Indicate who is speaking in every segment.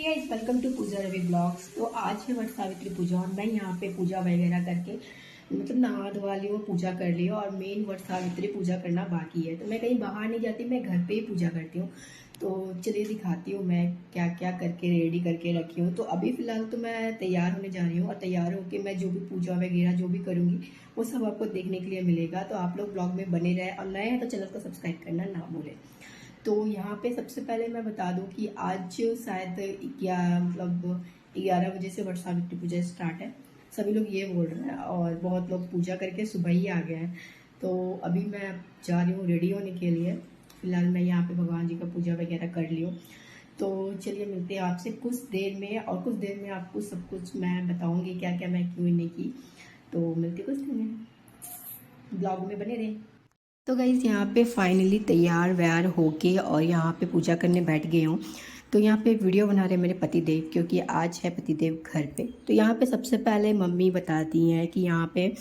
Speaker 1: Guys, welcome to Pooja Ravi blogs. तो आज है वट सावित्री पूजा और मैं यहाँ पे पूजा वगैरह करके मतलब नहा धोवा ली और पूजा कर ली और मेन वट सावित्री पूजा करना बाकी है। तो मैं कहीं बाहर नहीं जाती, मैं घर पे ही पूजा करती हूँ। तो चलिए दिखाती हूँ मैं क्या क्या करके रेडी करके रखी हूँ। तो अभी फ़िलहाल तो मैं तैयार होने जा रही हूँ और तैयार होकर मैं जो भी पूजा वगैरह जो भी करूँगी वो सब आपको देखने के लिए मिलेगा। तो आप लोग ब्लॉग में बने रहें और नए हैं तो चैनल को सब्सक्राइब करना ना भूलें। तो यहाँ पे सबसे पहले मैं बता दूं कि आज शायद 11 बजे से वट सावित्री पूजा स्टार्ट है। सभी लोग ये बोल रहे हैं और बहुत लोग पूजा करके सुबह ही आ गए हैं। तो अभी मैं जा रही हूँ रेडी होने के लिए। फिलहाल मैं यहाँ पे भगवान जी का पूजा वगैरह कर ली हूँ। तो चलिए मिलते हैं आपसे कुछ देर में और कुछ देर में आपको सब कुछ मैं बताऊँगी क्या क्या मैं क्यों नहीं की। तो मिलते कुछ देर में, ब्लॉग में बने रहें। तो गाइज़ यहाँ पे फाइनली तैयार व्यार होके और यहाँ पे पूजा करने बैठ गई हूँ। तो यहाँ पे वीडियो बना रहे मेरे पतिदेव क्योंकि आज है पतिदेव घर पे। तो यहाँ पे सबसे पहले मम्मी बताती हैं कि यहाँ पे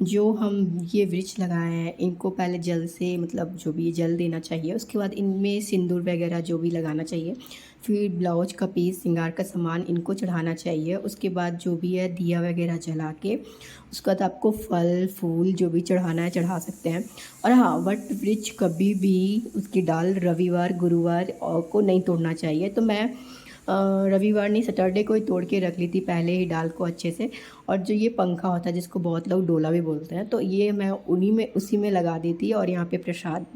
Speaker 1: जो हम ये वृक्ष लगाए हैं इनको पहले जल से मतलब जो भी जल देना चाहिए, उसके बाद इनमें सिंदूर वगैरह जो भी लगाना चाहिए, फिर ब्लाउज का पीस श्रृंगार का सामान इनको चढ़ाना चाहिए। उसके बाद जो भी है दिया वगैरह जला के उसके बाद आपको फल फूल जो भी चढ़ाना है चढ़ा सकते हैं। और हाँ, वट वृक्ष कभी भी उसकी डाल रविवार गुरुवार को नहीं तोड़ना चाहिए। तो मैं रविवार नहीं सैटरडे को ही तोड़ के रख ली थी पहले ही डाल को अच्छे से। और जो ये पंखा होता है जिसको बहुत लोग डोला भी बोलते हैं, तो ये मैं उसी में लगा दी थी और यहाँ पे प्रसाद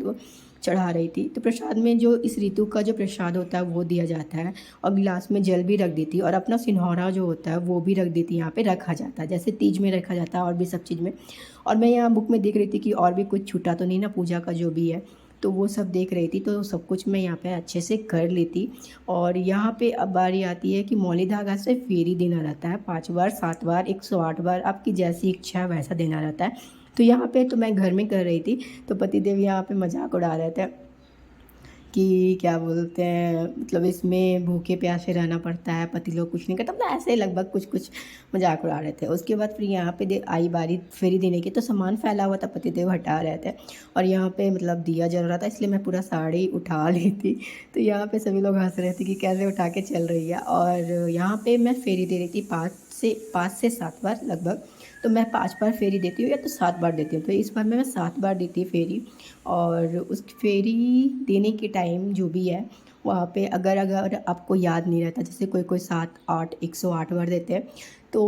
Speaker 1: चढ़ा रही थी। तो प्रसाद में जो इस ऋतु का जो प्रसाद होता है वो दिया जाता है और गिलास में जल भी रख दी थी और अपना सिन्होरा जो होता है वो भी रख दी थी। यहाँ पे रखा जाता है जैसे तीज में रखा जाता है और भी सब चीज़ में। और मैं यहाँ बुक में देख रही थी कि और भी कुछ छूटा तो नहीं ना पूजा का जो भी है, तो वो सब देख रही थी। तो सब कुछ मैं यहाँ पे अच्छे से कर ली थी। और यहाँ पे अब बारी आती है कि मौली धागा से फेरी देना रहता है 5 बार 7 बार 108 बार, आपकी जैसी इच्छा है वैसा देना रहता है। तो यहाँ पे तो मैं घर में कर रही थी, तो पतिदेव यहाँ पे मजाक उड़ा रहे थे कि क्या बोलते हैं मतलब इसमें भूखे प्यासे रहना पड़ता है, पति लोग कुछ नहीं करता, मतलब ऐसे लगभग कुछ मजाक उड़ा रहे थे। उसके बाद फिर यहाँ पे आई बारी फेरी देने की, तो सामान फैला हुआ था, पतिदेव हटा रहे थे और यहाँ पे मतलब दिया जल रहा था, इसलिए मैं पूरा साड़ी उठा ली थी। तो यहाँ पे सभी लोग हंस रहे थे कि कैसे उठा के चल रही है। और यहाँ पे मैं फेरी दे रही थी 5 से 7 बार लगभग। तो मैं 5 बार फेरी देती हूँ या तो 7 बार देती हूँ, तो इस बार मैं 7 बार देती हूँ फेरी। और उस फेरी देने के टाइम जो भी है वहाँ पे अगर आपको याद नहीं रहता, जैसे कोई 7 8 108 बार देते हैं, तो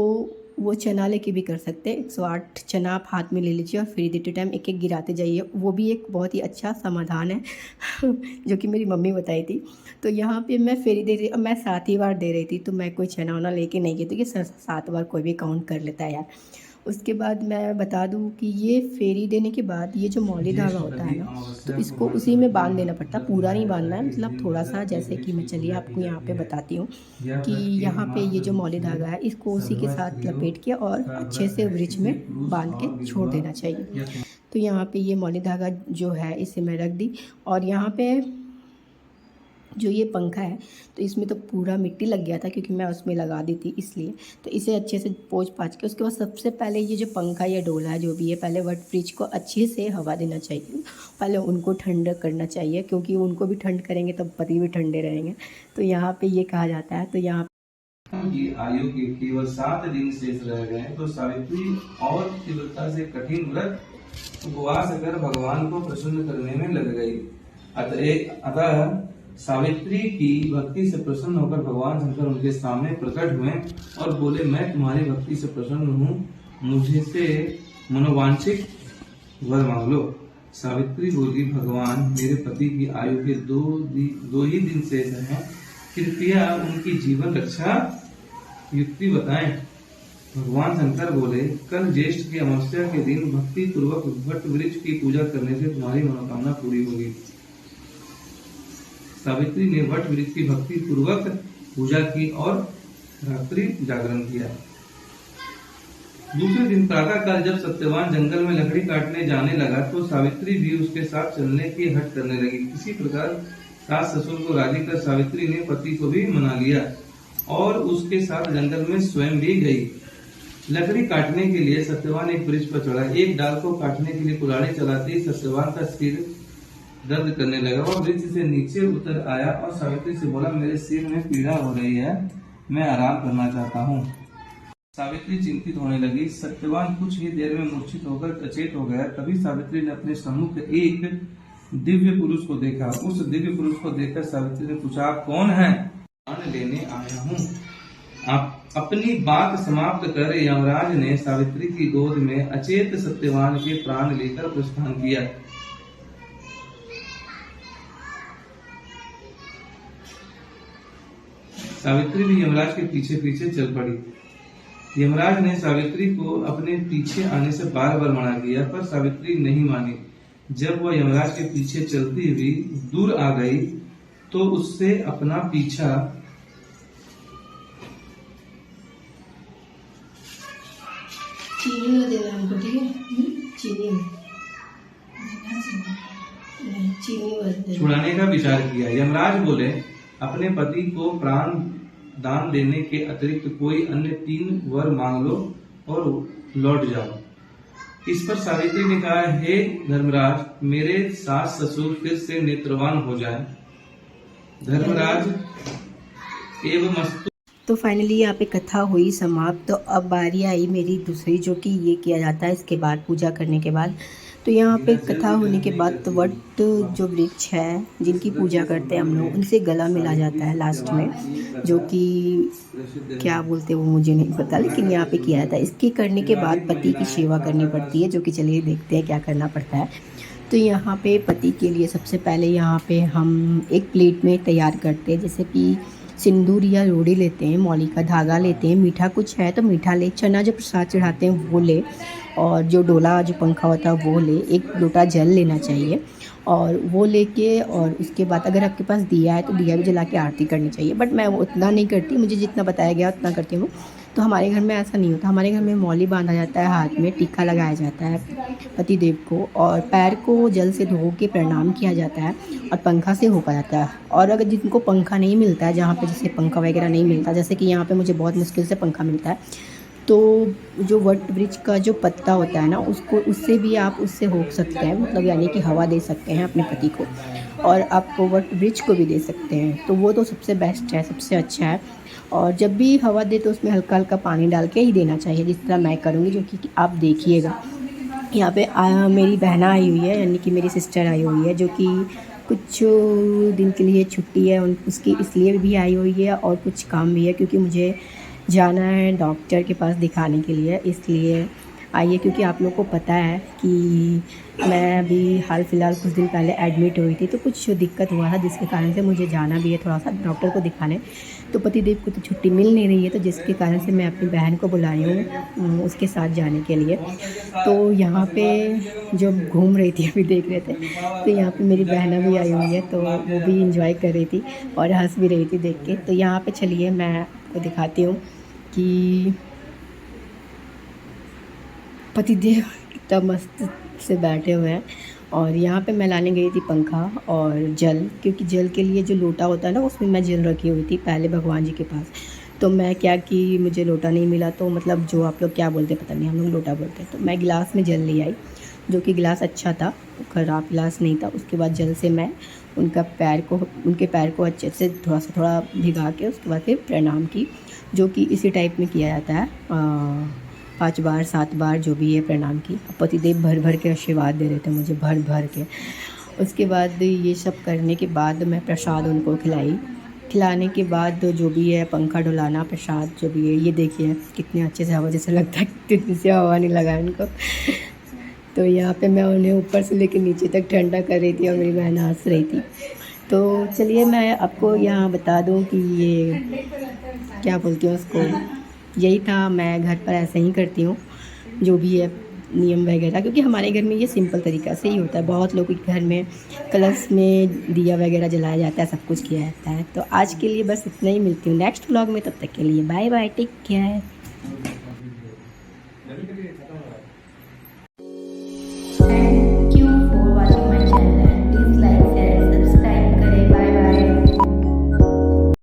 Speaker 1: वो चना लेके भी कर सकते हैं। 108 चना आप हाथ में ले लीजिए और फेरी देते टाइम एक एक गिराते जाइए। वो भी एक बहुत ही अच्छा समाधान है जो कि मेरी मम्मी बताई थी। तो यहाँ पे मैं फेरी दे रही, मैं 7 ही बार दे रही थी, तो मैं कोई चना वना लेके नहीं गई, तो ये 7 बार कोई भी काउंट कर लेता है यार। उसके बाद मैं बता दूं कि ये फेरी देने के बाद ये जो मौली धागा होता है ना, तो इसको उसी में बांध देना पड़ता, पूरा नहीं बांधना है, मतलब थोड़ा सा, जैसे कि मैं चलिए आपको यहाँ पे बताती हूँ कि यहाँ पे ये जो मौली धागा है इसको उसी के साथ लपेट के और अच्छे से वृक्ष में बांध के छोड़ देना चाहिए। तो यहाँ पे ये मौली धागा जो है इसे मैं रख दी। और यहाँ पे जो ये पंखा है तो इसमें तो पूरा मिट्टी लग गया था क्योंकि मैं उसमें लगा दी थी, इसलिए तो इसे अच्छे से पोंछ पाछ के उसके बाद सबसे पहले ये जो पंखा या डोला है जो भी है, पहले वट वृक्ष को अच्छे से हवा देना चाहिए, पहले उनको ठंड करना चाहिए क्योंकि उनको भी ठंड करेंगे तब पति भी ठंडे रहेंगे। तो यहाँ पे ये कहा जाता है। तो यहाँ
Speaker 2: की आयु के केवल 7 दिन शेष रह गए, तो सावित्री और तीव्रता से कठिन व्रत उपवास कर भगवान को प्रसन्न करने में लग गई। अतः सावित्री की भक्ति से प्रसन्न होकर भगवान शंकर उनके सामने प्रकट हुए और बोले, मैं तुम्हारी भक्ति से प्रसन्न हूँ, मुझे से मनोवांछित वर मांग लो। सावित्री बोली, भगवान मेरे पति की आयु के दो ही दिन शेष हैं, कृपया उनकी जीवन रक्षा युक्ति बताएं। भगवान शंकर बोले, कल ज्येष्ठ की अमावस्या के दिन भक्ति पूर्वक वट वृक्ष की पूजा करने से तुम्हारी मनोकामना पूरी होगी। सावित्री ने वट वृक्ष की भक्ति पूर्वक पूजा की और रात्रि जागरण किया। दूसरे दिन प्रातःकाल जब सत्यवान जंगल में लकड़ी काटने जाने लगा तो सावित्री भी उसके साथ चलने की हट करने लगी। इसी प्रकार सास ससुर को राजी कर सावित्री ने पति को भी मना लिया और उसके साथ जंगल में स्वयं भी गई। लकड़ी काटने के लिए सत्यवान एक वृक्ष पर चढ़ा। एक डाल को काटने के लिए कुल्हाड़ी चलाते ही सत्यवान का सिर दर्द करने लगा। वह वृक्ष से नीचे उतर आया और सावित्री से बोला, मेरे सिर में पीड़ा हो रही है, मैं आराम करना चाहता हूँ। सावित्री चिंतित होने लगी। सत्यवान कुछ ही देर में मूर्छित होकर अचेत हो गया। तभी सावित्री ने अपने सम्मुख एक दिव्य पुरुष को देखा। उस दिव्य पुरुष को देखकर सावित्री ने पूछा, आप कौन हैं? प्राण लेने आया हूँ। आप अपनी बात समाप्त कर यमराज ने सावित्री की गोद में अचेत सत्यवान के प्राण लेकर प्रस्थान किया। सावित्री भी यमराज के पीछे पीछे चल पड़ी। यमराज ने सावित्री को अपने पीछे आने से बार बार मना किया, पर सावित्री नहीं मानी। जब वह यमराज के पीछे चलती हुई दूर आ गई तो उससे अपना पीछा
Speaker 1: चीनी में देना हमको, ठीक है? चीनी में
Speaker 2: छुड़ाने का विचार किया। यमराज बोले, अपने पति को प्राण दान देने के अतिरिक्त कोई अन्य 3 वर मांग लो और लौट जाओ। इस पर सावित्री ने कहा, हे धर्मराज, मेरे सास ससुर फिर से नेत्रवान हो जाए। धर्मराज एवं मस्तु।
Speaker 1: तो फाइनली यहाँ पे कथा हुई समाप्त। तो अब बारी आई मेरी दूसरी, जो कि ये किया जाता है इसके बाद, पूजा करने के बाद। तो यहाँ पे कथा होने के बाद तो वट जो वृक्ष है जिनकी पूजा करते हैं हम लोग, उनसे गला मिला जाता है लास्ट में, जो कि क्या बोलते हैं वो मुझे नहीं पता, लेकिन यहाँ पे किया जाता है। इसके करने के बाद पति की सेवा करनी पड़ती है, जो कि चलिए देखते हैं क्या करना पड़ता है। तो यहाँ पे पति के लिए सबसे पहले यहाँ पे हम एक प्लेट में तैयार करते हैं, जैसे कि सिंदूर या रोड़ी लेते हैं, मौली का धागा लेते हैं, मीठा कुछ है तो मीठा ले, चना जो प्रसाद चढ़ाते हैं वो ले, और जो डोला जो पंखा होता है वो ले, एक लोटा जल लेना चाहिए और वो लेके, और उसके बाद अगर आपके पास दिया है तो दिया भी जला के आरती करनी चाहिए। बट मैं वो उतना नहीं करती, मुझे जितना बताया गया उतना करती हूँ। तो हमारे घर में ऐसा नहीं होता। हमारे घर में मौली बांधा जाता है, हाथ में टीका लगाया जाता है पति देव को, और पैर को जल से धो के प्रणाम किया जाता है और पंखा से होका जाता है। और अगर जिनको पंखा नहीं मिलता है, जहाँ पे जैसे पंखा वगैरह नहीं मिलता, जैसे कि यहाँ पे मुझे बहुत मुश्किल से पंखा मिलता है, तो जो वट वृक्ष का जो पत्ता होता है ना, उसको उससे भी आप उससे होक सकते हैं, मतलब यानी कि हवा दे सकते हैं अपने पति को, और आप वट वृक्ष को भी दे सकते हैं। तो वो तो सबसे बेस्ट है, सबसे अच्छा है। और जब भी हवा दे तो उसमें हल्का हल्का पानी डाल के ही देना चाहिए, जिस तरह मैं करूँगी, जो कि आप देखिएगा। यहाँ पे मेरी बहना आई हुई है, यानी कि मेरी सिस्टर आई हुई है, जो कि कुछ दिन के लिए छुट्टी है उसकी, इसलिए भी आई हुई है, और कुछ काम भी है क्योंकि मुझे जाना है डॉक्टर के पास दिखाने के लिए, इसलिए आई है। क्योंकि आप लोग को पता है कि मैं अभी हाल फिलहाल कुछ दिन पहले एडमिट हुई थी, तो कुछ दिक्कत हुआ था, जिसके कारण से मुझे जाना भी है थोड़ा सा डॉक्टर को दिखाने। तो पतिदेव को तो छुट्टी मिल नहीं रही है, तो जिसके कारण से मैं अपनी बहन को बुलाई हूँ उसके साथ जाने के लिए। तो यहाँ पे जो घूम रही थी, अभी देख रहे थे, तो यहाँ पे मेरी बहना भी आई हुई है, तो वो भी इंजॉय कर रही थी और हंस भी रही थी देख के। तो यहाँ पे चलिए मैं आपको दिखाती हूँ कि पतिदेव कितना मस्त से बैठे हुए हैं। और यहाँ पे मैं लाने गई थी पंखा और जल, क्योंकि जल के लिए जो लोटा होता है ना, उसमें मैं जल रखी हुई थी पहले भगवान जी के पास। तो मैं क्या कि मुझे लोटा नहीं मिला, तो मतलब जो आप लोग क्या बोलते पता नहीं, हम लोग लोटा बोलते हैं। तो मैं गिलास में जल ले आई, जो कि गिलास अच्छा था, ख़राब गिलास नहीं था। उसके बाद जल से मैं उनके पैर को अच्छे से थोड़ा भिगा के उसके बाद फिर प्रणाम की, जो कि इसी टाइप में किया जाता है, 5 बार 7 बार जो भी है प्रणाम की। पतिदेव भर भर के आशीर्वाद दे रहे थे मुझे, भर भर के। उसके बाद ये सब करने के बाद मैं प्रसाद उनको खिलाने के बाद जो भी है पंखा डुलाना, प्रसाद जो भी है, ये देखिए कितने अच्छे से हवा, जैसे लगता है कितनी से हवा नहीं लगा उनको। तो यहाँ पे मैं उन्हें ऊपर से लेकर नीचे तक ठंडा कर रही थी और मेरी बहन हंस रही थी। तो चलिए मैं आपको यहाँ बता दूँ कि ये क्या बोलती हूँ उसको, यही था। मैं घर पर ऐसे ही करती हूँ जो भी है नियम वगैरह, क्योंकि हमारे घर में ये सिंपल तरीक़ा से ही होता है। बहुत लोगों के घर में कलश में दिया वगैरह जलाया जाता है, सब कुछ किया जाता है। तो आज के लिए बस इतना ही, मिलती हूँ नेक्स्ट व्लॉग में, तब तक के लिए बाय बाय, टेक केयर।